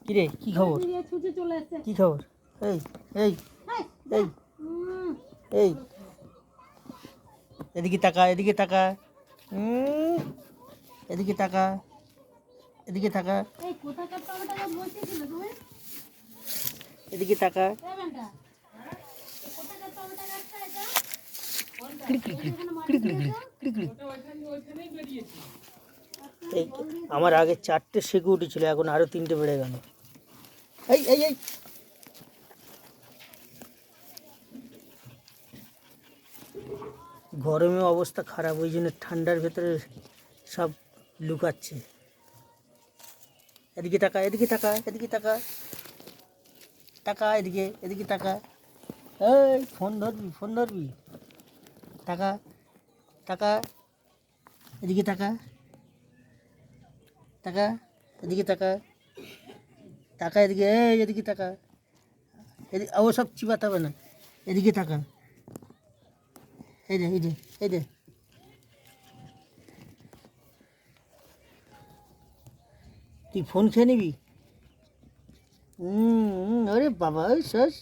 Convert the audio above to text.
কিরে কি খবর? কি খবর? এই এই এই এই এদিকে তাকা, এদিকে তাকা, এদিকে তাকা, এদিকে তাকা, এদিকে তাকা। এই আমার আগে 4টে সিকিউরিটি ছিল, এখন আরো 3টে বেড়ে গেল। এই এই এই গরমে অবস্থা খারাপ, ওই জন্য ঠান্ডার ভেতরে সব লুকাচ্ছে। এদিকে তাকা, এদিকে তাকা, এদিকে তাকা, টাকা এদিকে, এদিকে টাকা। এই ফোন ধরবি, ফোন ধরবি। টাকা, টাকা, এদিকে টাকা, টাকা, এদিকে টাকা, টাকা এদিকে, এই এদিকে টাকা, এদিকে। ও সব চিবাতে হবে না, এদিকে টাকা। এই রে, এই রে, এই রে। তুই ফোন খেয়ে নিবি? আরে বাবা, ওই শেষ।